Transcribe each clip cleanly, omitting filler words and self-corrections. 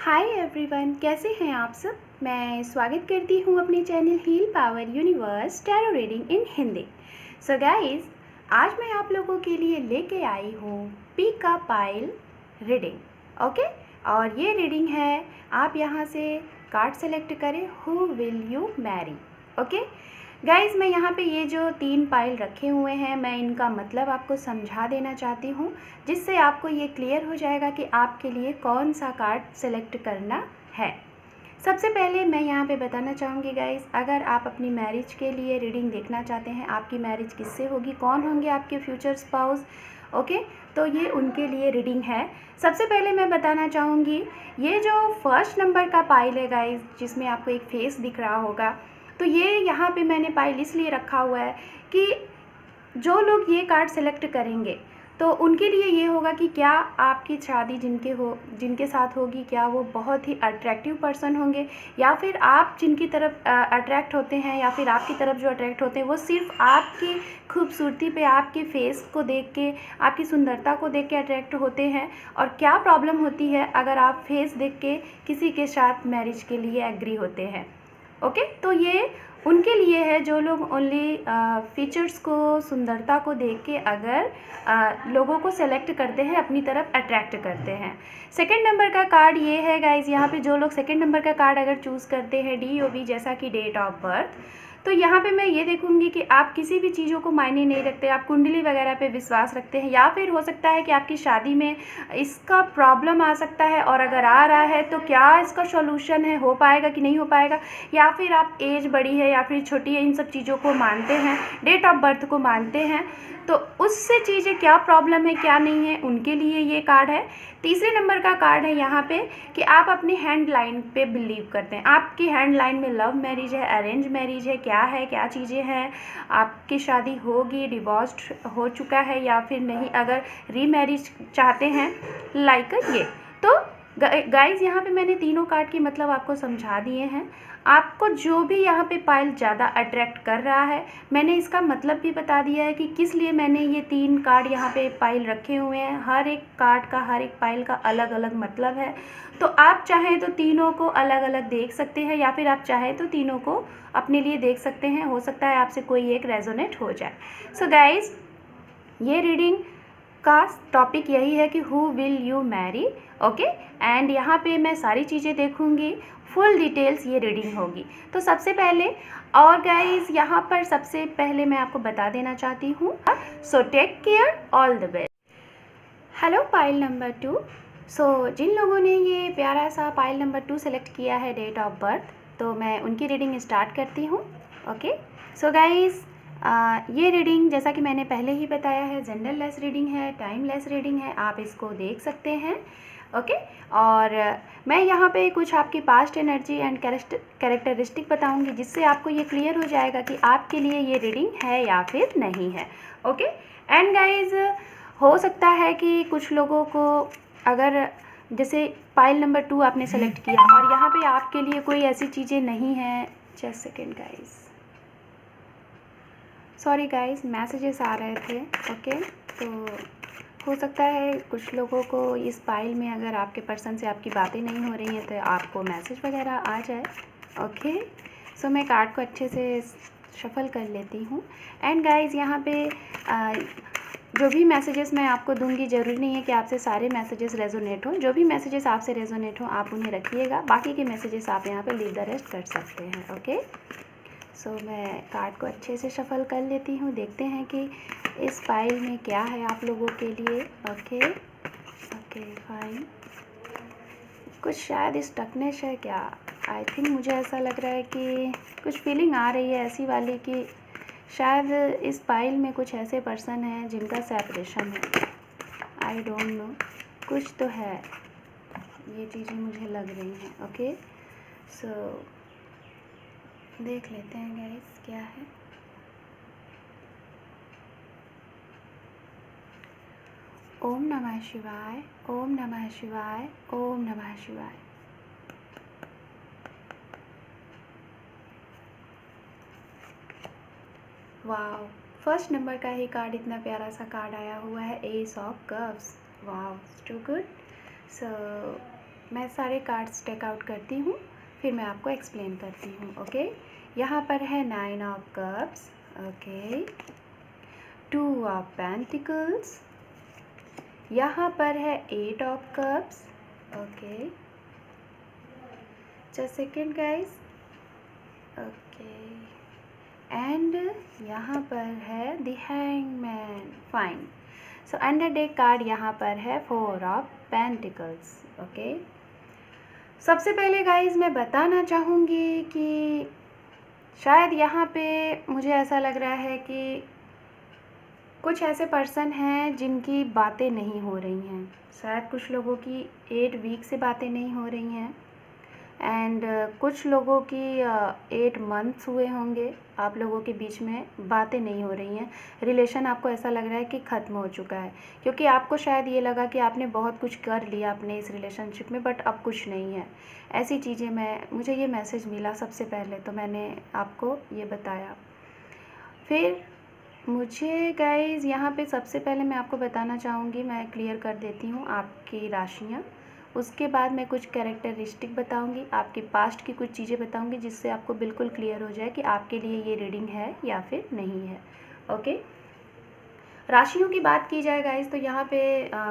Hi everyone, कैसे हैं आप सब। मैं स्वागत करती हूँ अपने channel heal power universe tarot reading in Hindi. So guys, आज मैं आप लोगों के लिए लेके आई हूँ pick a pile reading. Okay, और ये रीडिंग है, आप यहाँ से कार्ड सेलेक्ट करें, who will you marry. Okay guys, मैं यहाँ पे ये जो 3 पाइल रखे हुए हैं, मैं इनका मतलब आपको समझा देना चाहती हूँ, जिससे आपको ये क्लियर हो जाएगा कि आपके लिए कौन सा कार्ड सेलेक्ट करना है। सबसे पहले मैं यहाँ पे बताना चाहूँगी गाइस, अगर आप अपनी मैरिज के लिए रीडिंग देखना चाहते हैं, आपकी मैरिज किससे होगी, कौन होंगे आपके फ्यूचर स्पाउस, ओके, तो ये उनके लिए रीडिंग है। सबसे पहले मैं बताना चाहूँगी, ये जो फर्स्ट नंबर का पाइल है गाइस, जिसमें आपको एक फेस दिख रहा होगा, तो ये यहाँ पे मैंने पाइल इसलिए रखा हुआ है कि जो लोग ये कार्ड सेलेक्ट करेंगे तो उनके लिए ये होगा कि क्या आपकी शादी जिनके साथ होगी, क्या वो बहुत ही अट्रैक्टिव पर्सन होंगे, या फिर आप जिनकी तरफ अट्रैक्ट होते हैं, या फिर आपकी तरफ जो अट्रैक्ट होते हैं वो सिर्फ आपकी खूबसूरती पे, आपके फेस को देख के, आपकी सुंदरता को देख के अट्रैक्ट होते हैं, और क्या प्रॉब्लम होती है अगर आप फेस देख के किसी के साथ मैरिज के लिए एग्री होते हैं। ओके, तो ये उनके लिए है जो लोग ओनली फीचर्स को, सुंदरता को देख के अगर लोगों को सेलेक्ट करते हैं, अपनी तरफ अट्रैक्ट करते हैं। सेकंड नंबर का कार्ड ये है गाइज, यहाँ पे जो लोग सेकंड नंबर का कार्ड अगर चूज़ करते हैं, DOB जैसा कि डेट ऑफ बर्थ, तो यहाँ पे मैं ये देखूंगी कि आप किसी भी चीज़ों को मायने नहीं रखते, आप कुंडली वगैरह पे विश्वास रखते हैं, या फिर हो सकता है कि आपकी शादी में इसका प्रॉब्लम आ सकता है, और अगर आ रहा है तो क्या इसका सॉल्यूशन है, हो पाएगा कि नहीं हो पाएगा, या फिर आप एज बड़ी है या फिर छोटी है, इन सब चीज़ों को मानते हैं, डेट ऑफ बर्थ को मानते हैं, तो उससे चीज़ें क्या प्रॉब्लम है क्या नहीं है, उनके लिए ये कार्ड है। तीसरे नंबर का कार्ड है यहाँ पे कि आप अपनी हैंड लाइन पे बिलीव करते हैं, आपकी हैंड लाइन में लव मैरिज है, अरेंज मैरिज है, क्या चीज़ें हैं, आपकी शादी होगी, डिवोर्स्ड हो चुका है या फिर नहीं, अगर रीमैरिज चाहते हैं, लाइक ये। तो गाइज, यहाँ पे मैंने तीनों कार्ड की मतलब आपको समझा दिए हैं। आपको जो भी यहाँ पे पाइल ज़्यादा अट्रैक्ट कर रहा है, मैंने इसका मतलब भी बता दिया है कि किस लिए मैंने ये 3 कार्ड यहाँ पे पाइल रखे हुए हैं। हर एक कार्ड का, हर एक पाइल का अलग अलग मतलब है, तो आप चाहें तो तीनों को अलग अलग देख सकते हैं, या फिर आप चाहें तो तीनों को अपने लिए देख सकते हैं, हो सकता है आपसे कोई एक रेजोनेट हो जाए। सो गाइज, ये रीडिंग का टॉपिक यही है कि who will you marry. Okay, and यहाँ पे मैं सारी चीज़ें देखूँगी, फुल डिटेल्स ये रीडिंग होगी। तो सबसे पहले, और गाइज यहाँ पर सबसे पहले मैं आपको बता देना चाहती हूँ, so take care, all the best. Hello pile number 2। So जिन लोगों ने ये प्यारा सा पाइल नंबर 2 सेलेक्ट किया है, डेट ऑफ बर्थ, तो मैं उनकी रीडिंग स्टार्ट करती हूँ। ओके, सो गाइज, ये रीडिंग जैसा कि मैंने पहले ही बताया है, जेंडर लेस रीडिंग है, टाइम लेस रीडिंग है, आप इसको देख सकते हैं। ओके, और मैं यहाँ पे कुछ आपकी पास्ट एनर्जी एंड कैरेक्टरिस्टिक बताऊँगी, जिससे आपको ये क्लियर हो जाएगा कि आपके लिए ये रीडिंग है या फिर नहीं है। ओके, एंड गाइज, हो सकता है कि कुछ लोगों को, अगर जैसे पाइल नंबर 2 आपने सेलेक्ट किया और यहाँ पे आपके लिए कोई ऐसी चीज़ें नहीं हैं, just second guys, sorry guys, messages आ रहे थे। ओके, तो हो सकता है कुछ लोगों को इस पाइल में, अगर आपके पर्सन से आपकी बातें नहीं हो रही हैं, तो आपको मैसेज वगैरह आ जाए। ओके, सो मैं कार्ड को अच्छे से शफल कर लेती हूँ। एंड गाइज, यहाँ पे जो भी मैसेजेस मैं आपको दूंगी, ज़रूरी नहीं है कि आपसे सारे मैसेजेस रेजोनेट हों, जो भी मैसेजेस आपसे रेजोनेट हों आप उन्हें रखिएगा, बाकी के मैसेजेस आप यहाँ पे लीव द रेस्ट कर सकते हैं। ओके, सो मैं कार्ड को अच्छे से शफल कर लेती हूँ, देखते हैं कि इस फाइल में क्या है आप लोगों के लिए। ओके ओके फाइन, कुछ शायद स्टकनेस है क्या, आई थिंक मुझे ऐसा लग रहा है कि कुछ फीलिंग आ रही है ऐसी वाली कि शायद इस फाइल में कुछ ऐसे पर्सन हैं जिनका सेपरेशन है, आई डोंट नो, कुछ तो है, ये चीज़ें मुझे लग रही हैं। ओके, सो देख लेते हैं गाइस क्या है। ओम नमः शिवाय, ओम नमः शिवाय, ओम नमः शिवाय। वाओ, फर्स्ट नंबर का ही कार्ड, इतना प्यारा सा कार्ड आया हुआ है, ace of cups. Wow, too good. So मैं सारे कार्ड्स टेक आउट करती हूँ, फिर मैं आपको एक्सप्लेन करती हूँ। ओके, यहाँ पर है 9 of cups, okay, 2 of pentacles, यहाँ पर है 8 of cups, okay, just second guys, okay, and यहाँ पर है the hangman, fine. So under deck card यहाँ पर है 4 ऑफ पेंटिकल्स, ओके। सबसे पहले गाइस मैं बताना चाहूँगी कि शायद यहाँ पे मुझे ऐसा लग रहा है कि कुछ ऐसे पर्सन हैं जिनकी बातें नहीं हो रही हैं। शायद कुछ लोगों की 8 वीक से बातें नहीं हो रही हैं, एंड कुछ लोगों की 8 मंथ्स हुए होंगे आप लोगों के बीच में बातें नहीं हो रही हैं। रिलेशन आपको ऐसा लग रहा है कि ख़त्म हो चुका है, क्योंकि आपको शायद ये लगा कि आपने बहुत कुछ कर लिया अपने इस रिलेशनशिप में, बट अब कुछ नहीं है। ऐसी चीज़ें मुझे ये मैसेज मिला सबसे पहले, तो मैंने आपको ये बताया। फिर मुझे गाइज़ यहाँ पे सबसे पहले मैं आपको बताना चाहूँगी, मैं क्लियर कर देती हूँ आपकी राशियाँ। उसके बाद मैं कुछ कैरेक्टरिस्टिक बताऊंगी, आपके पास्ट की कुछ चीज़ें बताऊंगी, जिससे आपको बिल्कुल क्लियर हो जाए कि आपके लिए ये रीडिंग है या फिर नहीं है। ओके, राशियों की बात की जाए गाइस तो यहाँ पे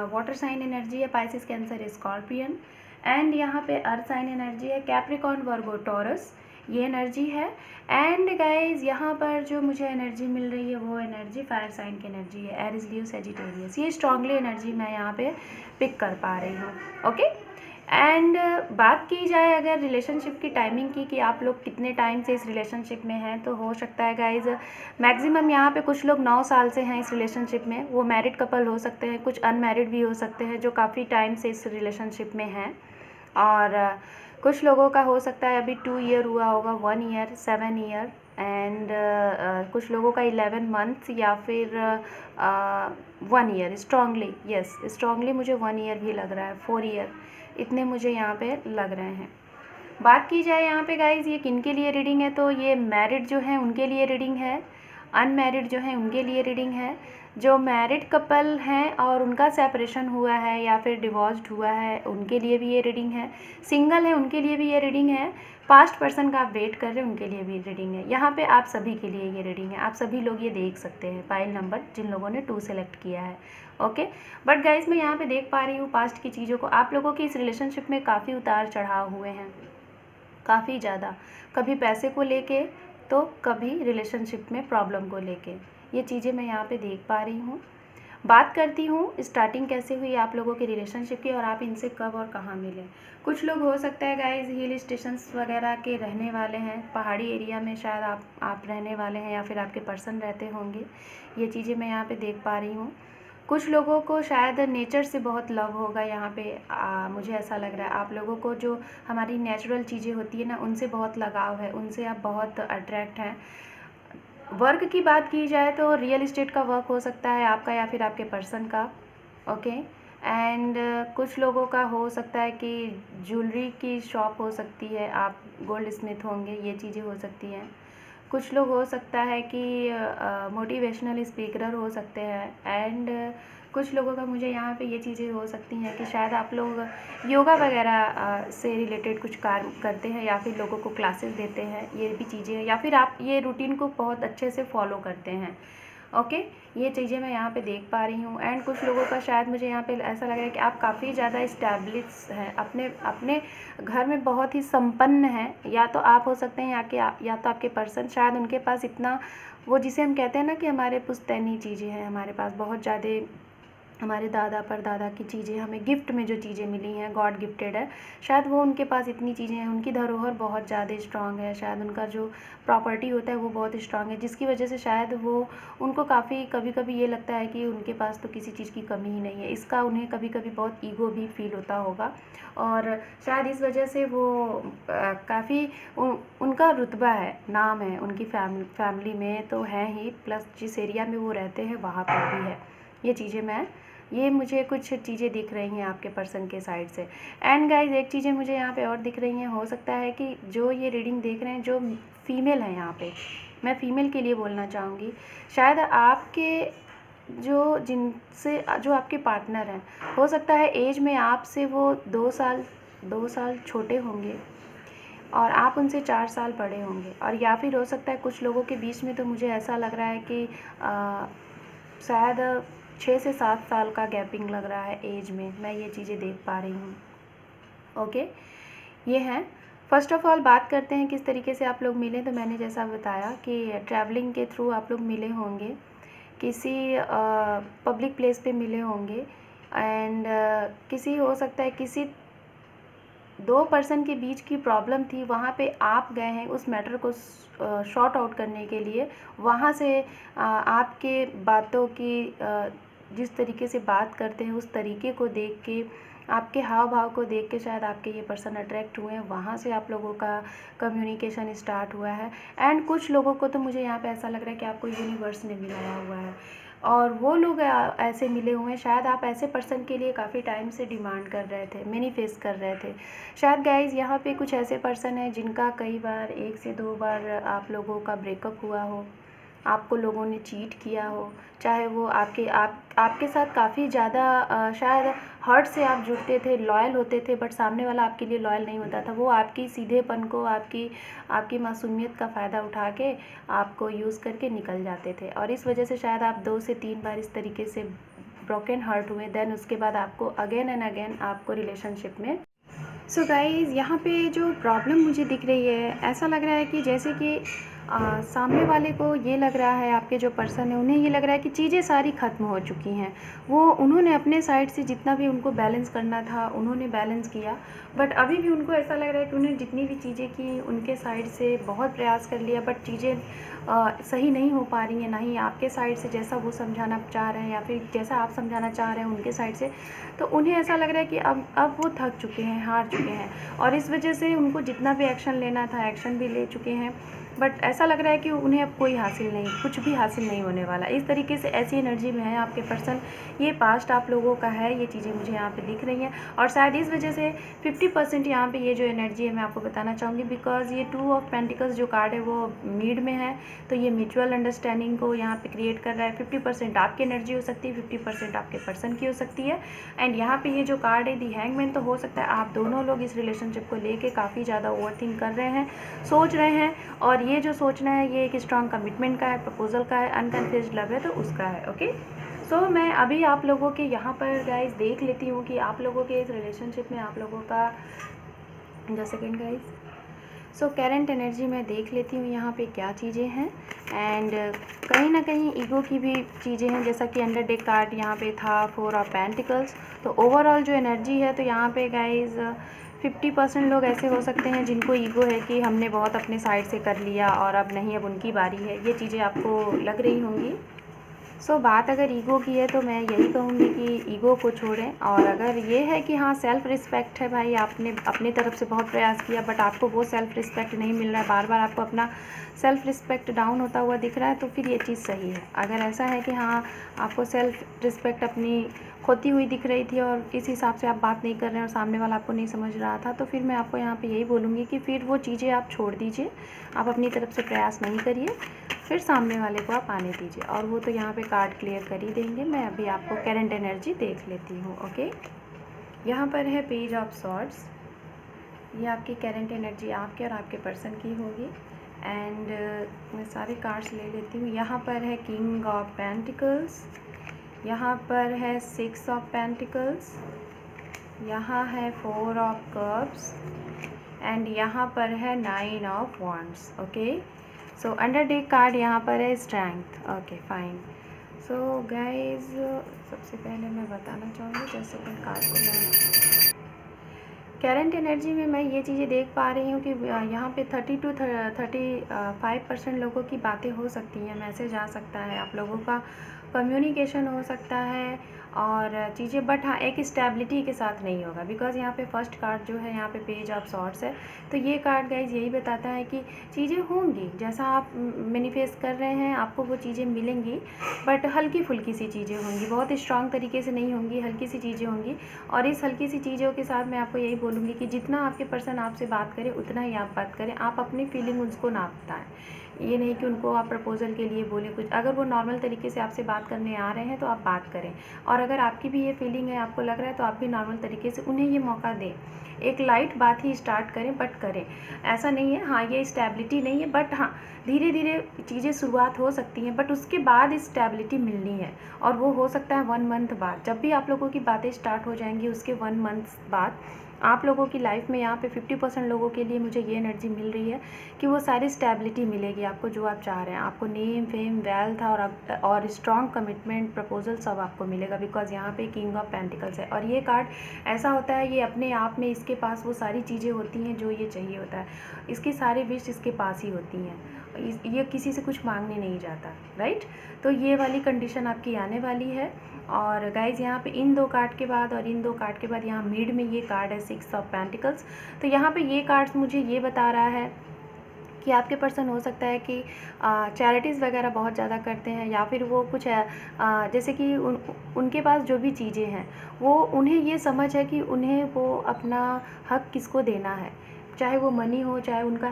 वाटर साइन एनर्जी है पाइसिस, कैंसर, स्कॉर्पियन, एंड यहाँ पे अर्थ साइन एनर्जी है कैप्रिकॉर्न, वर्गो, टॉरस, ये एनर्जी है। एंड गाइज यहाँ पर जो मुझे एनर्जी मिल रही है वो एनर्जी फायर साइन की एनर्जी है, एरिस, लियो, सेजिटेरियस। ये स्ट्रांगली एनर्जी मैं यहाँ पे पिक कर पा रही हूँ। ओके, एंड बात की जाए अगर रिलेशनशिप की टाइमिंग की कि आप लोग कितने टाइम से इस रिलेशनशिप में हैं, तो हो सकता है गाइज मैक्सिमम यहाँ पे कुछ लोग 9 साल से हैं इस रिलेशनशिप में। वो मैरिड कपल हो सकते हैं, कुछ अनमैरिड भी हो सकते हैं जो काफ़ी टाइम से इस रिलेशनशिप में हैं, और कुछ लोगों का हो सकता है अभी 2 ईयर हुआ होगा, 1 ईयर, 7 ईयर, एंड कुछ लोगों का 11 मंथ्स या फिर 1 ईयर। स्ट्रांगली, यस, स्ट्रांगली मुझे 1 ईयर भी लग रहा है, 4 ईयर, इतने मुझे यहाँ पे लग रहे हैं। बात की जाए यहाँ पे गाइज ये किन के लिए रीडिंग है, तो ये मैरिड जो हैं उनके लिए रीडिंग है, अनमैरिड जो हैं उनके लिए रीडिंग है, जो मैरिड कपल हैं और उनका सेपरेशन हुआ है या फिर डिवोर्स्ड हुआ है उनके लिए भी ये रीडिंग है, सिंगल है उनके लिए भी ये रीडिंग है, पास्ट पर्सन का आप वेट कर रहे हैं उनके लिए भी रीडिंग है। यहाँ पे आप सभी के लिए ये रीडिंग है, आप सभी लोग ये देख सकते हैं पाइल नंबर जिन लोगों ने 2 सेलेक्ट किया है। ओके, बट गाइज मैं यहाँ पे देख पा रही हूँ पास्ट की चीज़ों को, आप लोगों की इस रिलेशनशिप में काफ़ी उतार चढ़ाव हुए हैं, काफ़ी ज़्यादा, कभी पैसे को लेके तो कभी रिलेशनशिप में प्रॉब्लम को लेके, ये चीज़ें मैं यहाँ पे देख पा रही हूँ। बात करती हूँ स्टार्टिंग कैसे हुई आप लोगों के रिलेशनशिप की और आप इनसे कब और कहाँ मिले। कुछ लोग हो सकता है गाइज हिल स्टेशंस वगैरह के रहने वाले हैं, पहाड़ी एरिया में शायद आप रहने वाले हैं या फिर आपके पर्सन रहते होंगे, ये चीज़ें मैं यहाँ पे देख पा रही हूँ। कुछ लोगों को शायद नेचर से बहुत लव होगा यहाँ पे, मुझे ऐसा लग रहा है आप लोगों को जो हमारी नेचुरल चीज़ें होती है ना उनसे बहुत लगाव है, उनसे आप बहुत अट्रैक्ट हैं। वर्क की बात की जाए तो रियल इस्टेट का वर्क हो सकता है आपका या फिर आपके पर्सन का। ओके, एंड कुछ लोगों का हो सकता है कि ज्वेलरी की शॉप हो सकती है, आप गोल्ड स्मिथ होंगे, ये चीज़ें हो सकती हैं। कुछ लोग हो सकता है कि मोटिवेशनल स्पीकर हो सकते हैं, एंड कुछ लोगों का मुझे यहाँ पे ये चीज़ें हो सकती हैं कि शायद आप लोग योगा वगैरह से रिलेटेड कुछ कार्य करते हैं या फिर लोगों को क्लासेस देते हैं, ये भी चीज़ें हैं, या फिर आप ये रूटीन को बहुत अच्छे से फॉलो करते हैं। ओके, ये चीज़ें मैं यहाँ पे देख पा रही हूँ। एंड कुछ लोगों का शायद मुझे यहाँ पे ऐसा लग रहा है कि आप काफ़ी ज़्यादा इस्टेब्लिश हैं, अपने अपने घर में बहुत ही संपन्न हैं, या तो आप हो सकते हैं या तो आपके पर्सन, शायद उनके पास इतना वो जिसे हम कहते हैं ना कि हमारे पुश्तैनी चीज़ें हैं, हमारे पास बहुत ज़्यादा हमारे दादा परदादा की चीज़ें हमें गिफ्ट में जो चीज़ें मिली हैं, गॉड गिफ्टेड है, शायद वो उनके पास इतनी चीज़ें हैं, उनकी धरोहर बहुत ज़्यादा स्ट्रांग है, शायद उनका जो प्रॉपर्टी होता है वो बहुत स्ट्रांग है, जिसकी वजह से शायद वो उनको काफ़ी कभी कभी ये लगता है कि उनके पास तो किसी चीज़ की कमी ही नहीं है, इसका उन्हें कभी कभी बहुत ईगो भी फील होता होगा, और शायद इस वजह से वो काफ़ी उनका रुतबा है, नाम है उनकी फैमिली में तो है ही, प्लस जिस एरिया में वो रहते हैं वहाँ पर भी है। ये मुझे कुछ चीज़ें दिख रही हैं आपके पर्सन के साइड से। एंड गाइज एक चीज़ें मुझे यहाँ पे और दिख रही हैं, हो सकता है कि जो ये रीडिंग देख रहे हैं जो फीमेल हैं, यहाँ पे मैं फ़ीमेल के लिए बोलना चाहूँगी, शायद आपके जो आपके पार्टनर हैं, हो सकता है एज में आपसे वो 2 साल 2 साल छोटे होंगे और आप उनसे 4 साल बड़े होंगे, और या फिर हो सकता है कुछ लोगों के बीच में तो मुझे ऐसा लग रहा है कि शायद 6 से 7 साल का गैपिंग लग रहा है एज में, मैं ये चीज़ें देख पा रही हूँ। ओके, ये हैं। फ़र्स्ट ऑफ़ ऑल बात करते हैं किस तरीके से आप लोग मिले। तो मैंने जैसा बताया कि ट्रैवलिंग के थ्रू आप लोग मिले होंगे, किसी पब्लिक प्लेस पे मिले होंगे, एंड किसी हो सकता है किसी 2 पर्सन के बीच की प्रॉब्लम थी, वहाँ पे आप गए हैं उस मैटर को सॉर्ट आउट करने के लिए। वहाँ से आपके बातों की जिस तरीके से बात करते हैं उस तरीके को देख के, आपके हाव भाव को देख के शायद आपके ये पर्सन अट्रैक्ट हुए हैं, वहाँ से आप लोगों का कम्युनिकेशन स्टार्ट हुआ है। एंड कुछ लोगों को तो मुझे यहाँ पे ऐसा लग रहा है कि आपको यूनिवर्स ने मिलाया हुआ है, और वो लोग ऐसे मिले हुए हैं। शायद आप ऐसे पर्सन के लिए काफ़ी टाइम से डिमांड कर रहे थे, मैनिफेस्ट कर रहे थे। शायद गाइज यहाँ पे कुछ ऐसे पर्सन हैं जिनका कई बार 1 से 2 बार आप लोगों का ब्रेकअप हुआ हो, आपको लोगों ने चीट किया हो, चाहे वो आपके साथ काफ़ी ज़्यादा शायद हर्ट से आप जुड़ते थे, लॉयल होते थे, बट सामने वाला आपके लिए लॉयल नहीं होता था। वो आपकी सीधेपन को, आपकी मासूमियत का फ़ायदा उठा के आपको यूज़ करके निकल जाते थे, और इस वजह से शायद आप 2 से 3 बार इस तरीके से ब्रोकन हार्ट हुए। देन उसके बाद आपको अगेन एंड अगेन आपको रिलेशनशिप में। सो गाइज़ यहाँ पे जो प्रॉब्लम मुझे दिख रही है, ऐसा लग रहा है कि जैसे कि सामने वाले को ये लग रहा है, आपके जो पर्सन है उन्हें ये लग रहा है कि चीज़ें सारी ख़त्म हो चुकी हैं। उन्होंने अपने साइड से जितना भी उनको बैलेंस करना था उन्होंने बैलेंस किया, बट अभी भी उनको ऐसा लग रहा है कि उन्होंने जितनी भी चीज़ें की उनके साइड से बहुत प्रयास कर लिया, बट चीज़ें सही नहीं हो पा रही हैं, ना ही आपके साइड से जैसा वो समझाना चाह रहे हैं या फिर जैसा आप समझाना चाह रहे हैं उनके साइड से। तो उन्हें ऐसा लग रहा है कि अब वो थक चुके हैं, हार चुके हैं, और इस वजह से उनको जितना भी एक्शन लेना था एक्शन भी ले चुके हैं, बट ऐसा लग रहा है कि उन्हें अब कोई हासिल नहीं, कुछ भी हासिल नहीं होने वाला। इस तरीके से ऐसी एनर्जी में है आपके पर्सन। ये पास्ट आप लोगों का है, ये चीज़ें मुझे यहाँ पे दिख रही हैं, और शायद इस वजह से 50% यहाँ पे ये जो एनर्जी है मैं आपको बताना चाहूँगी, बिकॉज ये 2 ऑफ पेंटिकल्स जो कार्ड है वो मीड में है, तो ये म्यूचुअल अंडरस्टैंडिंग को यहाँ पे क्रिएट कर रहा है। 50% आपकी एनर्जी हो सकती है, 50% आपके पर्सन की हो सकती है। एंड यहाँ पे ये जो कार्ड है दी हैंगमैन, तो हो सकता है आप दोनों लोग इस रिलेशनशिप को लेके काफ़ी ज़्यादा ओवरथिंक कर रहे हैं, सोच रहे हैं, और ये जो सोचना है ये एक स्ट्रॉन्ग कमिटमेंट का है, प्रपोजल का है, अनकन्फेस्ड लव है, तो उसका है। ओके, सो मैं अभी आप लोगों के यहाँ पर गाइज देख लेती हूँ कि आप लोगों के इस रिलेशनशिप में आप लोगों का, जस्ट सेकेंड गाइज, सो करेंट एनर्जी मैं देख लेती हूँ यहाँ पे क्या चीज़ें हैं। एंड कहीं ना कहीं ईगो की भी चीज़ें हैं, जैसा कि अंडर डेक कार्ड यहाँ पे था 4 ऑफ पेंटिकल्स। तो ओवरऑल जो एनर्जी है, तो यहाँ पे गाइज 50% लोग ऐसे हो सकते हैं जिनको ईगो है कि हमने बहुत अपने साइड से कर लिया और अब नहीं, अब उनकी बारी है, ये चीज़ें आपको लग रही होंगी। सो बात अगर ईगो की है तो मैं यही कहूँगी कि ईगो को छोड़ें, और अगर ये है कि हाँ सेल्फ़ रिस्पेक्ट है, भाई आपने अपनी तरफ से बहुत प्रयास किया बट आपको वो सेल्फ़ रिस्पेक्ट नहीं मिल रहा है, बार बार आपको अपना सेल्फ़ रिस्पेक्ट डाउन होता हुआ दिख रहा है, तो फिर ये चीज़ सही है। अगर ऐसा है कि हाँ आपको सेल्फ़ रिस्पेक्ट अपनी खोती हुई दिख रही थी और किस हिसाब से आप बात नहीं कर रहे हैं और सामने वाला आपको नहीं समझ रहा था, तो फिर मैं आपको यहाँ पे यही बोलूँगी कि फिर वो चीज़ें आप छोड़ दीजिए, आप अपनी तरफ से प्रयास नहीं करिए, फिर सामने वाले को आप आने दीजिए, और वो तो यहाँ पे कार्ड क्लियर कर ही देंगे। मैं अभी आपको करंट एनर्जी देख लेती हूँ। ओके, यहाँ पर है पेज ऑफ सॉर्ड्स, ये आपकी करंट एनर्जी आपके और आपके पर्सन की होगी। एंड मैं सारे कार्ड्स ले लेती हूँ। यहाँ पर है किंग ऑफ पेंटिकल्स, यहाँ पर है 6 ऑफ पेंटिकल्स, यहाँ है 4 ऑफ कप्स, एंड यहाँ पर है 9 of wands. Okay, so under deck card यहाँ पर है strength. Okay fine. So guys सबसे पहले मैं बताना चाहूँगी, जस्ट सेकंड कार्ड को मैं करंट एनर्जी में मैं ये चीज़ें देख पा रही हूँ कि यहाँ पे 30 to 35% लोगों की बातें हो सकती हैं, मैसेज आ सकता है, आप लोगों का कम्युनिकेशन हो सकता है और चीज़ें, बट हाँ एक स्टेबिलिटी के साथ नहीं होगा, बिकॉज़ यहाँ पे फर्स्ट कार्ड जो है यहाँ पे पेज ऑफ सॉर्ड्स है। तो ये कार्ड गाइज यही बताता है कि चीज़ें होंगी, जैसा आप मैनिफेस्ट कर रहे हैं आपको वो चीज़ें मिलेंगी, बट हल्की फुल्की सी चीज़ें होंगी, बहुत स्ट्रॉन्ग तरीके से नहीं होंगी, हल्की सी चीज़ें होंगी। और इस हल्की सी चीज़ों के साथ मैं आपको यही बोलूँगी कि जितना आपके पर्सन आपसे बात करे उतना ही आप बात करें, आप अपनी फीलिंग उसको ना बताएं। ये नहीं कि उनको आप प्रपोजल के लिए बोले कुछ, अगर वो नॉर्मल तरीके से आपसे बात करने आ रहे हैं तो आप बात करें, और अगर आपकी भी ये फीलिंग है, आपको लग रहा है, तो आप भी नॉर्मल तरीके से उन्हें ये मौका दें। एक लाइट बात ही स्टार्ट करें, बट करें। ऐसा नहीं है, हाँ ये स्टेबिलिटी नहीं है, बट हाँ धीरे धीरे चीज़ें शुरुआत हो सकती हैं, बट उसके बाद स्टेबिलिटी मिलनी है। और वो हो सकता है 1 मंथ बाद। जब भी आप लोगों की बातें स्टार्ट हो जाएंगी उसके 1 मंथ बाद आप लोगों की लाइफ में यहाँ पे 50% लोगों के लिए मुझे ये एनर्जी मिल रही है कि वो सारी स्टेबिलिटी मिलेगी आपको, जो आप चाह रहे हैं। आपको नेम, फेम, वेल्थ और स्ट्रॉन्ग कमिटमेंट, प्रपोजल सब आपको मिलेगा, बिकॉज यहाँ पे किंग ऑफ पेंटिकल्स है। और ये कार्ड ऐसा होता है, ये अपने आप में इसके पास वो सारी चीज़ें होती हैं जो ये चाहिए होता है। इसकी सारी विश इसके पास ही होती हैं, ये किसी से कुछ मांगने नहीं जाता, राइट। तो ये वाली कंडीशन आपकी आने वाली है। और गाइज़ यहाँ पे इन 2 कार्ड के बाद और इन 2 कार्ड के बाद यहाँ मिड में ये कार्ड है 6 ऑफ पेंटिकल्स। तो यहाँ पे ये कार्ड्स मुझे ये बता रहा है कि आपके पर्सन हो सकता है कि चैरिटीज़ वगैरह बहुत ज़्यादा करते हैं, या फिर वो कुछ जैसे कि उनके पास जो भी चीज़ें हैं वो उन्हें ये समझ है कि उन्हें वो अपना हक किसको देना है, चाहे वो मनी हो, चाहे उनका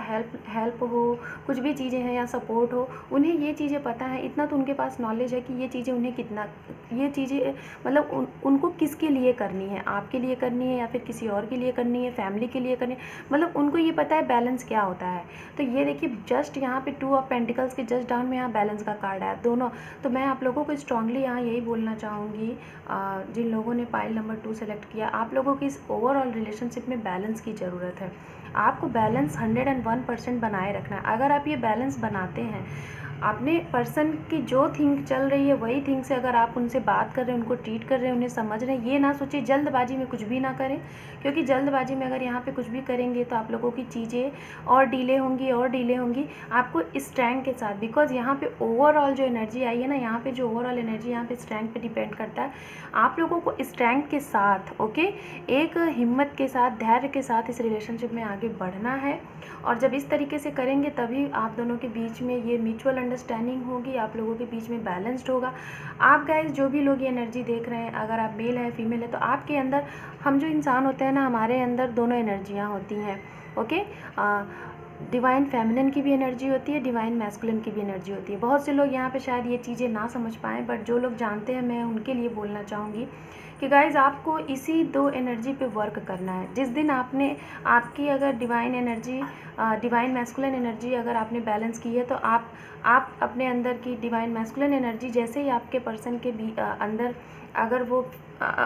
हेल्प हो, कुछ भी चीज़ें हैं या सपोर्ट हो, उन्हें ये चीज़ें पता है। इतना तो उनके पास नॉलेज है कि ये चीज़ें उन्हें कितना, ये चीज़ें मतलब उनको किसके लिए करनी है, आपके लिए करनी है या फिर किसी और के लिए करनी है, फैमिली के लिए करनी है, मतलब उनको ये पता है बैलेंस क्या होता है। तो ये देखिए जस्ट यहाँ पे 2 ऑफ पेंटिकल्स के जस्ट डाउन में यहाँ बैलेंस का कार्ड है दोनों। तो मैं आप लोगों को स्ट्रांगली यहाँ यही बोलना चाहूँगी, जिन लोगों ने पाइल नंबर 2 सेलेक्ट किया, आप लोगों की इस ओवरऑल रिलेशनशिप में बैलेंस की ज़रूरत है। आपको बैलेंस 101% बनाए रखना है। अगर आप ये बैलेंस बनाते हैं, अपने पर्सन की जो थिंक चल रही है वही थिंक से अगर आप उनसे बात कर रहे हैं, उनको ट्रीट कर रहे हैं, उन्हें समझ रहे हैं, ये ना सोचिए जल्दबाजी में कुछ भी ना करें, क्योंकि जल्दबाजी में अगर यहाँ पे कुछ भी करेंगे तो आप लोगों की चीज़ें और डिले होंगी आपको स्ट्रेंथ के साथ। बिकॉज यहाँ पे ओवरऑल जो एनर्जी आई है ना, यहाँ पे जो ओवरऑल एनर्जी यहाँ पे स्ट्रेंथ पे डिपेंड करता है। आप लोगों को स्ट्रेंथ के साथ, ओके, एक हिम्मत के साथ, धैर्य के साथ इस रिलेशनशिप में आगे बढ़ना है। और जब इस तरीके से करेंगे तभी आप दोनों के बीच में ये म्यूचुअल अंडरस्टैंडिंग होगी, आप लोगों के बीच में बैलेंस्ड होगा। आप गाइस जो भी लोग ये एनर्जी देख रहे हैं, अगर आप मेल है फीमेल है, तो आपके अंदर, हम जो इंसान होते हैं ना, हमारे अंदर दोनों एनर्जियाँ होती हैं, ओके। डिवाइन फेमिनिन की भी एनर्जी होती है, डिवाइन मैस्कुलिन की भी एनर्जी होती है। बहुत से लोग यहाँ पे शायद ये चीज़ें ना समझ पाएँ, बट जो लोग जानते हैं मैं उनके लिए बोलना चाहूँगी कि गाइज़ आपको इसी 2 एनर्जी पे वर्क करना है। जिस दिन आपकी अगर divine energy, divine masculine energy अगर आपने बैलेंस की है, तो आप अपने अंदर की डिवाइन मैस्कुलिन एनर्जी जैसे ही आपके पर्सन के अंदर अगर वो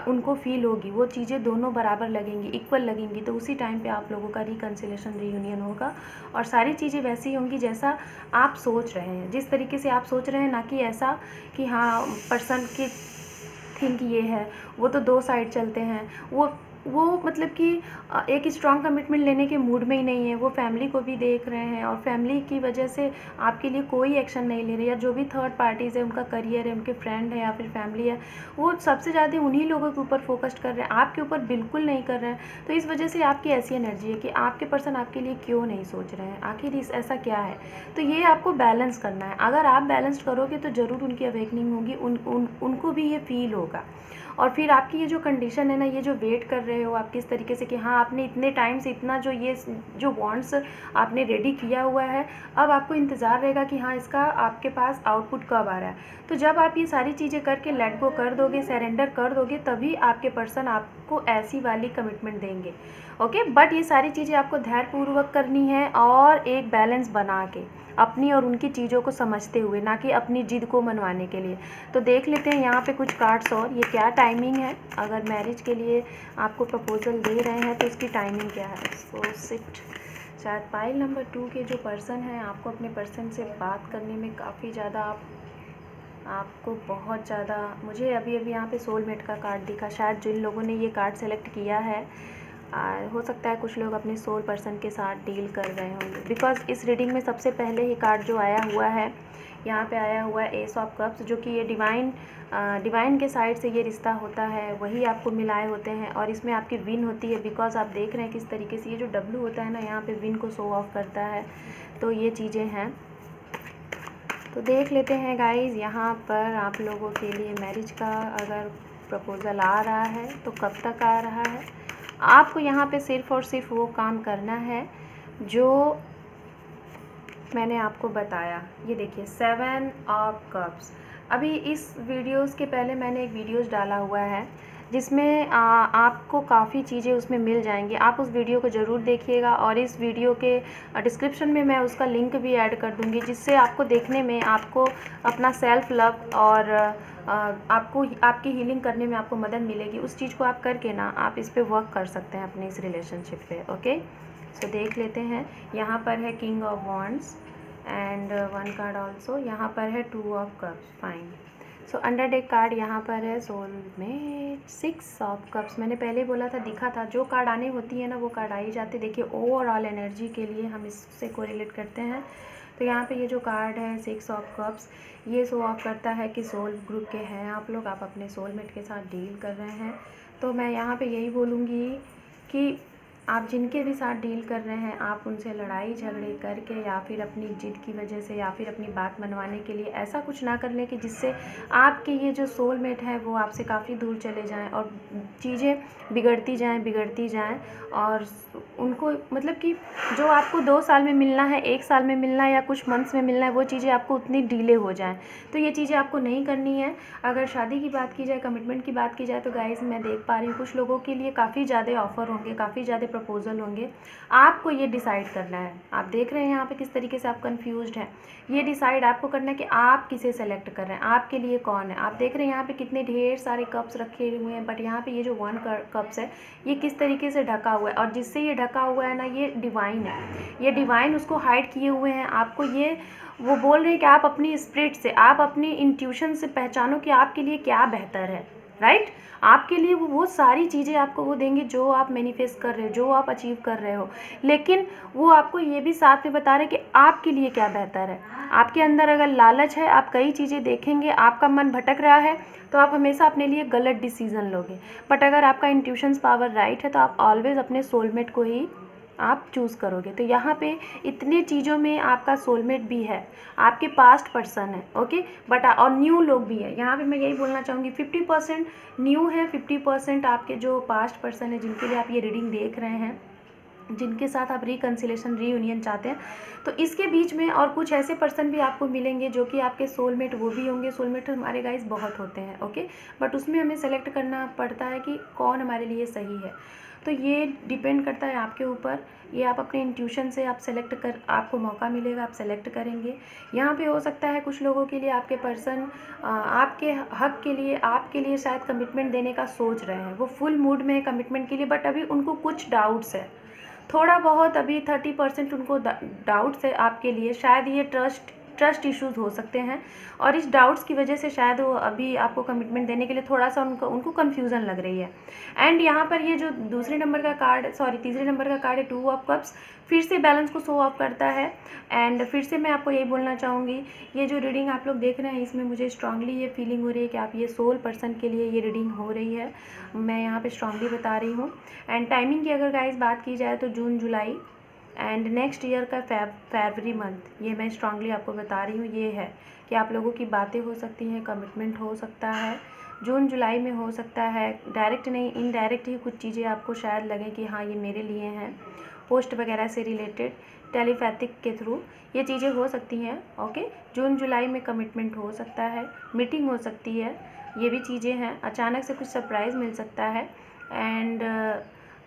उनको फील होगी, वो चीज़ें दोनों बराबर लगेंगी, इक्वल लगेंगी, तो उसी टाइम पे आप लोगों का रिकन्सिलेशन, रीयूनियन होगा। और सारी चीज़ें वैसी होंगी जैसा आप सोच रहे हैं, जिस तरीके से आप सोच रहे हैं, ना कि ऐसा कि हाँ पर्सन की थिंक ये है, वो तो 2 साइड चलते हैं, वो मतलब कि एक स्ट्रॉन्ग कमिटमेंट लेने के मूड में ही नहीं है, वो फैमिली को भी देख रहे हैं और फैमिली की वजह से आपके लिए कोई एक्शन नहीं ले रहे, या जो भी थर्ड पार्टीज़ है, उनका करियर है, उनके फ्रेंड है या फिर फैमिली है, वो सबसे ज़्यादा उन्हीं लोगों के ऊपर फोकस्ड कर रहे हैं, आपके ऊपर बिल्कुल नहीं कर रहे हैं। तो इस वजह से आपकी ऐसी एनर्जी है कि आपके पर्सन आपके लिए क्यों नहीं सोच रहे हैं, आखिर ऐसा क्या है। तो ये आपको बैलेंस करना है। अगर आप बैलेंस करोगे तो ज़रूर उनकी अवेकनिंग होगी, उनको भी ये फील होगा। और फिर आपकी ये जो कंडीशन है ना, ये जो वेट कर रहे हो आप किस तरीके से कि हाँ आपने इतने टाइम से इतना जो बॉन्ड्स आपने रेडी किया हुआ है, अब आपको इंतज़ार रहेगा कि हाँ इसका आपके पास आउटपुट कब आ रहा है। तो जब आप ये सारी चीज़ें करके लेट गो कर दोगे, सरेंडर कर दोगे, तभी आपके पर्सन आपको ऐसी वाली कमिटमेंट देंगे, ओके। बट ये सारी चीज़ें आपको धैर्यपूर्वक करनी है और एक बैलेंस बना के, अपनी और उनकी चीज़ों को समझते हुए, ना कि अपनी जिद को मनवाने के लिए। तो देख लेते हैं यहाँ पे कुछ कार्ड्स और, ये क्या टाइमिंग है, अगर मैरिज के लिए आपको प्रपोजल दे रहे हैं तो इसकी टाइमिंग क्या है। सो शिफ्ट, शायद पाइल नंबर 2 के जो पर्सन हैं, आपको अपने पर्सन से बात करने में काफ़ी ज़्यादा आपको बहुत ज़्यादा, मुझे अभी यहाँ पे सोलमेट का कार्ड दिखा। शायद जिन लोगों ने ये कार्ड सेलेक्ट किया है, हो सकता है कुछ लोग अपने सोल पर्सन के साथ डील कर रहे होंगे, बिकॉज इस रीडिंग में सबसे पहले ही कार्ड जो आया हुआ है, यहाँ पे आया हुआ है एस ऑफ कप्स, जो कि ये डिवाइन के साइड से ये रिश्ता होता है, वही आपको मिलाए होते हैं। और इसमें आपकी विन होती है, बिकॉज आप देख रहे हैं किस तरीके से ये जो डब्लू होता है ना, यहाँ पे विन को शो ऑफ करता है। तो ये चीज़ें हैं। तो देख लेते हैं गाइज, यहाँ पर आप लोगों के लिए मैरिज का अगर प्रपोज़ल आ रहा है तो कब तक आ रहा है। आपको यहाँ पे सिर्फ़ और सिर्फ वो काम करना है जो मैंने आपको बताया। ये देखिए 7 ऑफ कप्स, अभी इस वीडियोस के पहले मैंने एक वीडियोस डाला हुआ है जिसमें आपको काफ़ी चीज़ें उसमें मिल जाएंगी। आप उस वीडियो को ज़रूर देखिएगा और इस वीडियो के डिस्क्रिप्शन में मैं उसका लिंक भी ऐड कर दूँगी, जिससे आपको देखने में आपको अपना सेल्फ लव और आपको आपकी हीलिंग करने में आपको मदद मिलेगी। उस चीज़ को आप करके ना आप इस पे वर्क कर सकते हैं अपने इस रिलेशनशिप पे। ओके, सो देख लेते हैं। यहाँ पर है king of wands and one card also. यहाँ पर है two of cups. Fine. So under deck card यहाँ पर है सोलमेट, सिक्स ऑफ कप्स। मैंने पहले बोला था, दिखा था, जो कार्ड आने होती है ना वो कार्ड आ ही जाते। देखिए ओवरऑल एनर्जी के लिए हम इससे कोरिलेट करते हैं। तो यहाँ पे ये जो कार्ड है सिक्स ऑफ कप्स, ये शो ऑफ करता है कि सोल ग्रुप के हैं आप लोग, आप अपने सोलमेट के साथ डील कर रहे हैं। तो मैं यहाँ पे यही बोलूँगी कि आप जिनके भी साथ डील कर रहे हैं, आप उनसे लड़ाई झगड़े करके या फिर अपनी जिद की वजह से या फिर अपनी बात मनवाने के लिए ऐसा कुछ ना कर लें कि जिससे आपके ये जो सोलमेट है वो आपसे काफ़ी दूर चले जाएं और चीज़ें बिगड़ती जाएं और उनको मतलब कि जो आपको 2 साल में मिलना है, 1 साल में मिलना है या कुछ मंथ्स में मिलना है, वो चीज़ें आपको उतनी डिले हो जाएं। तो ये चीज़ें आपको नहीं करनी है। अगर शादी की बात की जाए, कमिटमेंट की बात की जाए, तो गाइस मैं देख पा रही हूँ कुछ लोगों के लिए काफ़ी ज़्यादा ऑफ़र होंगे, काफ़ी ज़्यादा प्रपोजल होंगे। आपको ये डिसाइड करना है। आप देख रहे हैं यहाँ पे किस तरीके से आप कंफ्यूज्ड हैं। ये डिसाइड आपको करना है कि आप किसे सेलेक्ट कर रहे हैं, आपके लिए कौन है। आप देख रहे हैं यहाँ पे कितने ढेर सारे कप्स रखे हुए हैं, बट यहाँ पे ये जो वन कप्स है ये किस तरीके से ढका हुआ है, और जिससे ये ढका हुआ है ना, ये डिवाइन है। ये डिवाइन उसको हाइड किए हुए हैं। आपको ये वो बोल रहे हैं कि आप अपनी स्पिरिट से, आप अपनी इंट्यूशन से पहचानो कि आपके लिए क्या बेहतर है। राइट, आपके लिए वो सारी चीज़ें आपको वो देंगे जो आप मैनिफेस्ट कर रहे हो, जो आप अचीव कर रहे हो। लेकिन वो आपको ये भी साथ में बता रहे हैं कि आपके लिए क्या बेहतर है। आपके अंदर अगर लालच है, आप कई चीज़ें देखेंगे, आपका मन भटक रहा है, तो आप हमेशा अपने लिए गलत डिसीज़न लोगे। बट अगर आपका इंट्यूशंस पावर राइट है तो आप ऑलवेज़ अपने सोलमेट को ही आप चूज़ करोगे। तो यहाँ पे इतने चीज़ों में आपका सोलमेट भी है, आपके पास्ट पर्सन है। ओके, बट और न्यू लोग भी है। यहाँ पे मैं यही बोलना चाहूँगी 50% न्यू है, 50% आपके जो पास्ट पर्सन है जिनके लिए आप ये रीडिंग देख रहे हैं, जिनके साथ आप रिकन्सिलेशन रीयूनियन चाहते हैं। तो इसके बीच में और कुछ ऐसे पर्सन भी आपको मिलेंगे जो कि आपके सोलमेट वो भी होंगे। सोलमेट हमारे गाइस बहुत होते हैं। ओके, बट उसमें हमें सेलेक्ट करना पड़ता है कि कौन हमारे लिए सही है। तो ये डिपेंड करता है आपके ऊपर। ये आप अपने इंट्यूशन से आप सेलेक्ट कर, आपको मौका मिलेगा, आप सेलेक्ट करेंगे। यहाँ पे हो सकता है कुछ लोगों के लिए आपके पर्सन आपके हक के लिए, आपके लिए शायद कमिटमेंट देने का सोच रहे हैं। वो फुल मूड में है कमिटमेंट के लिए, बट अभी उनको कुछ डाउट्स है, थोड़ा बहुत अभी 30% उनको डाउट्स है आपके लिए। शायद ये ट्रस्ट इश्यूज हो सकते हैं और इस डाउट्स की वजह से शायद वो अभी आपको कमिटमेंट देने के लिए थोड़ा सा उनको कन्फ्यूज़न लग रही है। एंड यहाँ पर ये जो तीसरे नंबर का कार्ड है टू ऑफ कप्स, फिर से बैलेंस को शो ऑफ करता है। एंड फिर से मैं आपको यही बोलना चाहूँगी, ये जो रीडिंग आप लोग देख रहे हैं इसमें मुझे स्ट्रांगली ये फीलिंग हो रही है कि आप ये सोल पर्सन के लिए ये रीडिंग हो रही है। मैं यहाँ पे स्ट्रांगली बता रही हूँ। एंड टाइमिंग की अगर गाइस बात की जाए तो जून जुलाई एंड नेक्स्ट ईयर का फरवरी मंथ, ये मैं स्ट्रांगली आपको बता रही हूँ। ये है कि आप लोगों की बातें हो सकती हैं, कमिटमेंट हो सकता है, जून जुलाई में हो सकता है। डायरेक्ट नहीं, इनडायरेक्ट ही कुछ चीज़ें आपको शायद लगे कि हाँ ये मेरे लिए हैं। पोस्ट वगैरह से रिलेटेड, टेलीपैथिक के थ्रू ये चीज़ें हो सकती हैं। ओके, जून जुलाई में कमिटमेंट हो सकता है, मीटिंग हो सकती है, ये भी चीज़ें हैं। अचानक से कुछ सरप्राइज़ मिल सकता है एंड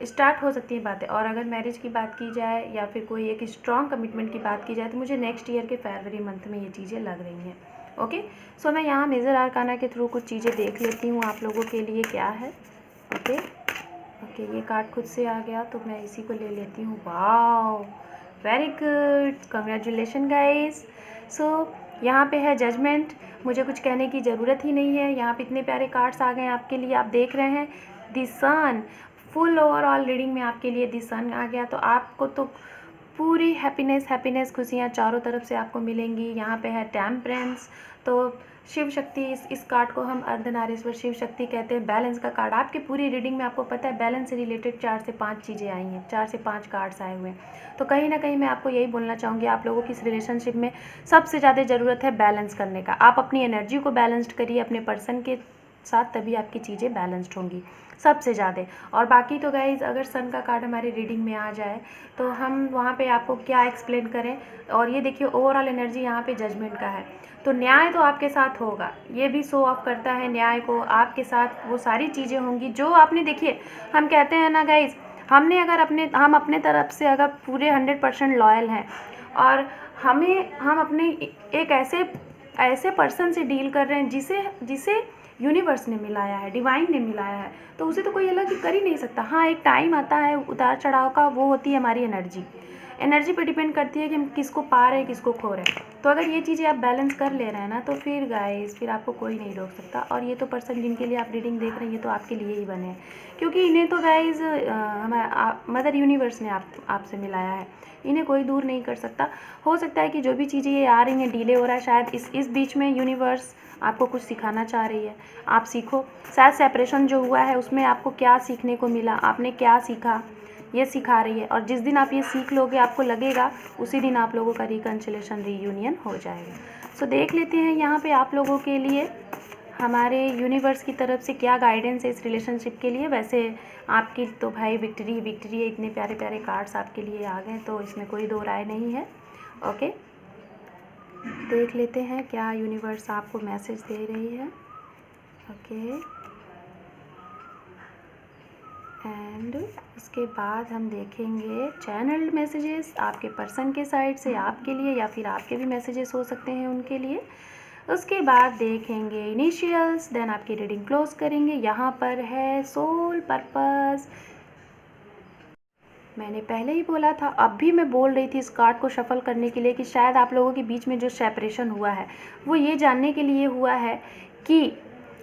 स्टार्ट हो सकती हैं बातें। और अगर मैरिज की बात की जाए या फिर कोई एक स्ट्रॉन्ग कमिटमेंट की बात की जाए तो मुझे नेक्स्ट ईयर के फरवरी मंथ में ये चीज़ें लग रही हैं। ओके, सो मैं यहाँ मेजर आर्काना के थ्रू कुछ चीज़ें देख लेती हूँ आप लोगों के लिए क्या है। ओके, ये कार्ड खुद से आ गया तो मैं इसी को ले लेती हूँ। Wow, very good, congratulation guys. So यहाँ पे है जजमेंट। मुझे कुछ कहने की ज़रूरत ही नहीं है, यहाँ पे इतने प्यारे कार्ड्स आ गए हैं आपके लिए। आप देख रहे हैं the sun, full overall reading में आपके लिए द सन आ गया। तो आपको तो पूरी हैप्पीनेस खुशियाँ चारों तरफ से आपको मिलेंगी। यहाँ पे है टेम्परेंस, तो शिव शक्ति, इस कार्ड को हम अर्धनारीश्वर शिव शक्ति कहते हैं। बैलेंस का कार्ड आपकी पूरी रीडिंग में आपको पता है बैलेंस से रिलेटेड 4 से 5 चीज़ें आई हैं, 4 से 5 कार्ड्स आए हुए हैं। तो कहीं ना कहीं मैं आपको यही बोलना चाहूँगी, आप लोगों की इस रिलेशनशिप में सबसे ज़्यादा ज़रूरत है बैलेंस करने का। आप अपनी एनर्जी को बैलेंस्ड करिए, अपने पर्सन के साथ तभी आपकी चीज़ें बैलेंस्ड होंगी सबसे ज़्यादा। और बाकी तो गाइज़ अगर सन का कार्ड हमारे रीडिंग में आ जाए तो हम वहाँ पे आपको क्या एक्सप्लेन करें। और ये देखिए ओवरऑल एनर्जी यहाँ पे जजमेंट का है, तो न्याय तो आपके साथ होगा, ये भी शो ऑफ करता है न्याय को। आपके साथ वो सारी चीज़ें होंगी जो आपने, देखिए हम कहते हैं ना गाइज़, हम अपने तरफ से अगर पूरे 100% लॉयल हैं और हम अपने एक ऐसे पर्सन से डील कर रहे हैं जिसे यूनिवर्स ने मिलाया है, डिवाइन ने मिलाया है, तो उसे तो कोई अलग ही कर ही नहीं सकता। हाँ, एक टाइम आता है उतार चढ़ाव का, वो होती है हमारी एनर्जी पे डिपेंड करती है कि हम किसको पा रहे हैं किसको खो रहे हैं। तो अगर ये चीज़ें आप बैलेंस कर ले रहे हैं ना, तो फिर गाइस फिर आपको कोई नहीं रोक सकता। और ये तो पर्सन जिनके लिए आप रीडिंग देख रहे हैं ये तो आपके लिए ही बने हैं, क्योंकि इन्हें तो गाइस मदर यूनिवर्स ने आपसे मिलाया है, इन्हें कोई दूर नहीं कर सकता। हो सकता है कि जो भी चीज़ें ये आ रही हैं डिले हो रहा है, शायद इस बीच में यूनिवर्स आपको कुछ सिखाना चाह रही है, आप सीखो। शायद सेपरेशन जो हुआ है उसमें आपको क्या सीखने को मिला, आपने क्या सीखा, ये सिखा रही है। और जिस दिन आप ये सीख लोगे आपको लगेगा उसी दिन आप लोगों का रिकन्सिलेशन रीयूनियन हो जाएगा। सो देख लेते हैं यहाँ पे आप लोगों के लिए हमारे यूनिवर्स की तरफ से क्या गाइडेंस है इस रिलेशनशिप के लिए। वैसे आपकी तो भाई विक्ट्री है, इतने प्यारे प्यारे कार्ड्स आपके लिए आ गए, तो इसमें कोई दो राय नहीं है। ओके, देख लेते हैं क्या यूनिवर्स आपको मैसेज दे रही है। ओके, एंड उसके बाद हम देखेंगे चैनल्ड मैसेजेस आपके पर्सन के साइड से आपके लिए, या फिर आपके भी मैसेजेस हो सकते हैं उनके लिए। उसके बाद देखेंगे इनिशियल्स, देन आपकी रीडिंग क्लोज करेंगे। यहाँ पर है सोल पर्पस। मैंने पहले ही बोला था, अब भी मैं बोल रही थी इस कार्ड को शफल करने के लिए कि शायद आप लोगों के बीच में जो सेपरेशन हुआ है वो ये जानने के लिए हुआ है कि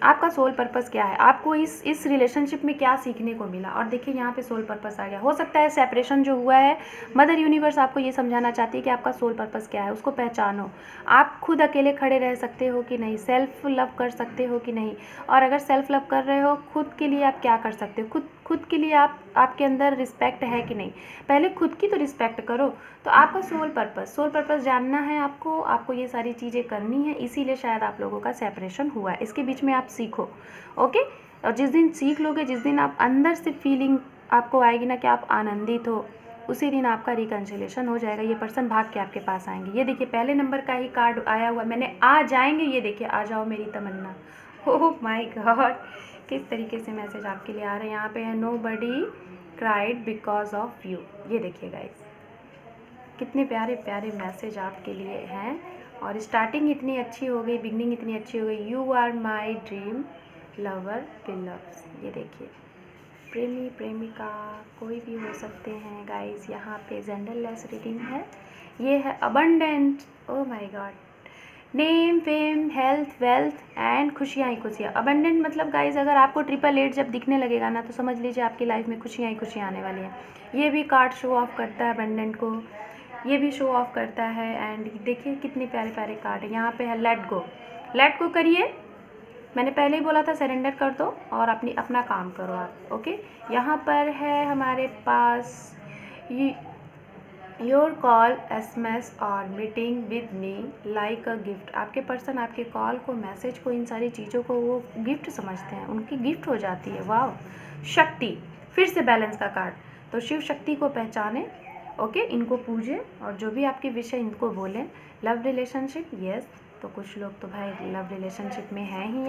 आपका सोल पर्पस क्या है, आपको इस रिलेशनशिप में क्या सीखने को मिला। और देखिए यहाँ पे सोल पर्पस आ गया। हो सकता है सेपरेशन जो हुआ है, मदर यूनिवर्स आपको ये समझाना चाहती है कि आपका सोल पर्पस क्या है, उसको पहचानो। आप खुद अकेले खड़े रह सकते हो कि नहीं, सेल्फ लव कर सकते हो कि नहीं, और अगर सेल्फ लव कर रहे हो खुद के लिए आप क्या कर सकते हो, खुद के लिए आपके अंदर रिस्पेक्ट है कि नहीं, पहले खुद की तो रिस्पेक्ट करो। तो आपका सोल पर्पस जानना है आपको ये सारी चीज़ें करनी है, इसीलिए शायद आप लोगों का सेपरेशन हुआ है। इसके बीच में आप सीखो। ओके, और जिस दिन सीख लोगे, जिस दिन आप अंदर से फीलिंग आपको आएगी ना कि आप आनंदित हो, उसी दिन आपका रिकन्सिलेशन हो जाएगा। ये पर्सन भाग के आपके पास आएंगे। ये देखिए पहले नंबर का ही कार्ड आया हुआ, मैंने आ जाएंगे, ये देखिए आ जाओ मेरी तमन्ना। ओह माय गॉड, किस तरीके से मैसेज आपके लिए आ रहे हैं। यहाँ पे है nobody cried because of you. ये देखिए गाइस कितने प्यारे प्यारे मैसेज आपके लिए हैं। और स्टार्टिंग इतनी अच्छी हो गई, बिगनिंग इतनी अच्छी हो गई। You are my dream lover बिलव्स। ये देखिए प्रेमी प्रेमिका कोई भी हो सकते हैं गाइस। यहाँ पे जेंडरलेस रीडिंग है। ये है abundant, oh my God, name fame health wealth and खुशियाँ ही खुशियाँ। अबंडेंट मतलब गाइस अगर आपको 888 जब दिखने लगेगा ना, तो समझ लीजिए आपकी लाइफ में खुशियाँ ही खुशियाँ आने वाली हैं। ये भी कार्ड शो ऑफ करता है अबंडेंट को, ये भी शो ऑफ करता है। एंड देखिए कितने प्यारे प्यारे कार्ड है। यहाँ पे है लेट गो करिए। मैंने पहले ही बोला था सरेंडर कर दो और अपना काम करो आप। ओके, यहाँ पर है हमारे पास योर कॉल SMS और meeting with me like a gift. आपके पर्सन आपके कॉल को, मैसेज को, इन सारी चीज़ों को वो गिफ्ट समझते हैं, उनकी गिफ्ट हो जाती है। वाह, शक्ति, फिर से बैलेंस का कार्ड। तो शिव शक्ति को पहचाने, ओके, इनको पूजें और जो भी आपके विषय इनको बोलें। लव रिलेशनशिप, यस, तो कुछ लोग तो भाई लव रिलेशनशिप में हैं ही।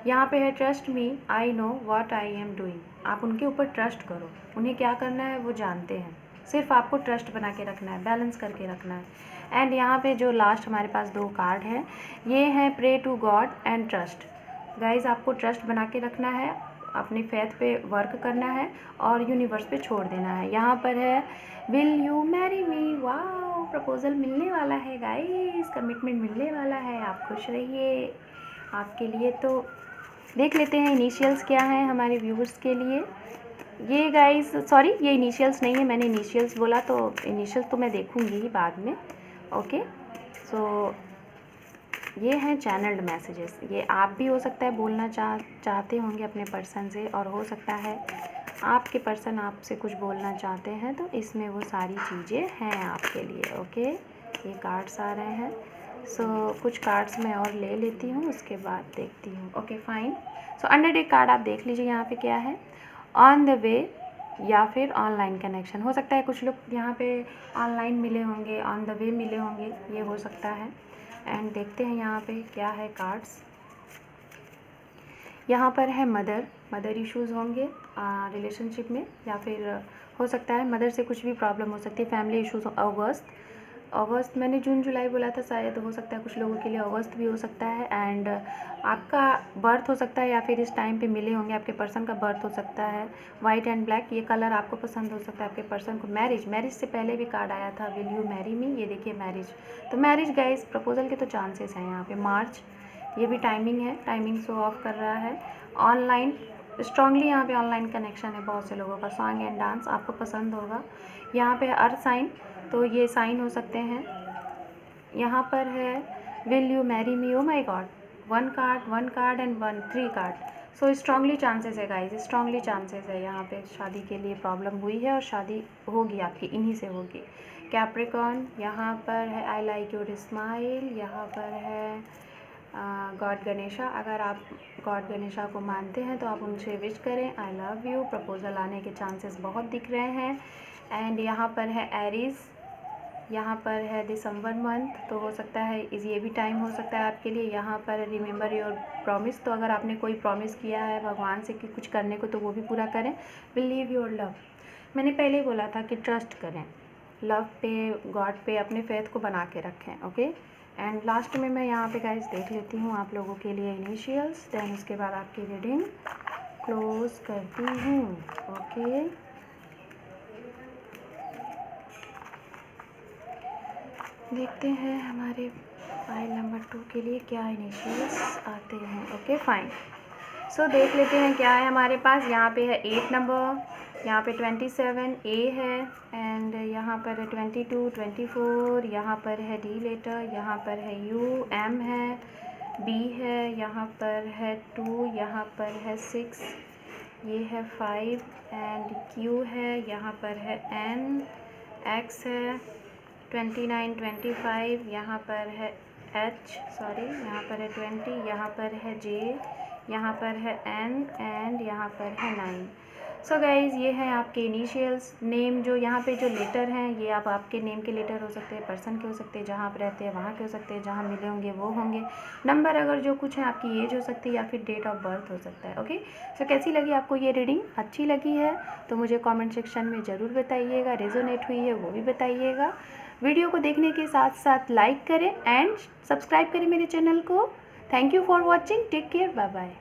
यहाँ पे है trust me I know what I am doing. आप उनके ऊपर ट्रस्ट करो, उन्हें क्या करना है वो जानते हैं, सिर्फ आपको ट्रस्ट बना के रखना है, बैलेंस करके रखना है। एंड यहाँ पे जो लास्ट हमारे पास 2 कार्ड हैं, ये हैं pray to God and trust. Guys आपको ट्रस्ट बना के रखना है, अपनी फेथ पे वर्क करना है और यूनिवर्स पे छोड़ देना है। यहाँ पर है विल यू मैरी मी। वाह, प्रपोजल मिलने वाला है गाइज, कमिटमेंट मिलने वाला है, आप खुश रहिए। आपके लिए तो देख लेते हैं इनिशियल्स क्या हैं हमारे व्यूअर्स के लिए। ये गाइस सॉरी, ये इनिशियल्स नहीं है, मैंने इनिशियल्स बोला, तो इनिशियल्स तो मैं देखूंगी ही बाद में। ओके, सो ये हैं चैनल्ड मैसेजेस। ये आप भी हो सकता है बोलना चाहते होंगे अपने पर्सन से, और हो सकता है आपके पर्सन आपसे कुछ बोलना चाहते हैं, तो इसमें वो सारी चीज़ें हैं आपके लिए। ओके, ये कार्ड्स आ रहे हैं। सो कुछ कार्ड्स मैं और ले लेती हूँ, उसके बाद देखती हूँ। Okay fine. So under day card आप देख लीजिए यहाँ पे क्या है, ऑन द वे या फिर ऑनलाइन कनेक्शन। हो सकता है कुछ लोग यहाँ पे ऑनलाइन मिले होंगे, ऑन द वे मिले होंगे, ये हो सकता है। एंड देखते हैं यहाँ पे क्या है कार्ड्स। यहाँ पर है मदर इश्यूज़ होंगे रिलेशनशिप में, या फिर हो सकता है मदर से कुछ भी प्रॉब्लम हो सकती है, फैमिली इश्यूज़। अगस्त मैंने जून जुलाई बोला था, शायद हो सकता है कुछ लोगों के लिए अगस्त भी हो सकता है। एंड आपका बर्थ हो सकता है, या फिर इस टाइम पे मिले होंगे, आपके पर्सन का बर्थ हो सकता है। वाइट एंड ब्लैक ये कलर आपको पसंद हो सकता है आपके पर्सन को। मैरिज से पहले भी कार्ड आया था, विल यू मैरी मी, ये देखिए मैरिज। तो मैरिज गाइस, प्रपोजल के तो चांसेस हैं यहाँ पे। मार्च ये भी टाइमिंग है, टाइमिंग शो ऑफ कर रहा है। ऑनलाइन स्ट्रांगली यहाँ पे ऑनलाइन कनेक्शन है बहुत से लोगों का। सॉन्ग एंड डांस आपको पसंद होगा। यहाँ पे अर्थ साइन, तो ये साइन हो सकते हैं। यहाँ पर है will you marry me, oh my God, one card and 3 card. So strongly chances है गाइज, स्ट्रांगली चांसेस है यहाँ पे शादी के लिए प्रॉब्लम हुई है, और शादी होगी आपकी, इन्हीं से होगी। कैप्रिकॉर्न यहाँ पर है आई लाइक योर स्माइल। यहाँ पर है गॉड गणेशा, अगर आप गॉड गणेशा को मानते हैं तो आप उनसे विश करें आई लव यू। प्रपोजल आने के चांसेस बहुत दिख रहे हैं। एंड यहाँ पर है एरीज, यहाँ पर है दिसंबर मंथ, तो हो सकता है ये भी टाइम हो सकता है आपके लिए। यहाँ पर रिमेंबर योर प्रॉमिस, तो अगर आपने कोई प्रॉमिस किया है भगवान से कि कुछ करने को, तो वो भी पूरा करें। बिलीव योर लव, मैंने पहले ही बोला था कि ट्रस्ट करें, लव पे, गॉड पे अपने फेथ को बना के रखें। ओके। एंड लास्ट में मैं यहाँ पे गाइस देख लेती हूँ आप लोगों के लिए इनिशियल्स, देन उसके बाद आपकी रीडिंग क्लोज करती हूँ। ओके, देखते हैं हमारे फाइल नंबर 2 के लिए क्या इनिशियल्स आते हैं। Okay fine. सो देख लेते हैं क्या है हमारे पास। यहाँ पे है 8 नंबर, यहाँ पे 27 ए है, एंड यहाँ पर है 22, 24, यहाँ पर है डी लेटर, यहाँ पर है यू, एम है, बी है, यहाँ पर है 2, यहाँ पर है 6, ये है 5 एंड क्यू है, यहाँ पर है एन, एक्स है 29, 25, यहाँ पर है एच, सॉरी यहाँ पर है 20, यहाँ पर है जे, यहाँ पर है एन, एंड यहाँ पर है 9। सो गाइज़ ये हैं आपके इनिशियल्स। नेम जो यहाँ पे जो लेटर हैं, ये आप आपके नेम के लेटर हो सकते हैं, पर्सन के हो सकते हैं, जहाँ आप रहते हैं वहाँ के हो सकते हैं, जहाँ मिले होंगे वो होंगे। नंबर अगर जो कुछ है, आपकी एज हो सकती है, या फिर डेट ऑफ बर्थ हो सकता है। ओके। सो कैसी लगी आपको ये रीडिंग? अच्छी लगी है तो मुझे कॉमेंट सेक्शन में ज़रूर बताइएगा। रेजोनेट हुई है वो भी बताइएगा। वीडियो को देखने के साथ साथ लाइक करें एंड सब्सक्राइब करें मेरे चैनल को। Thank you for watching, take care, bye bye.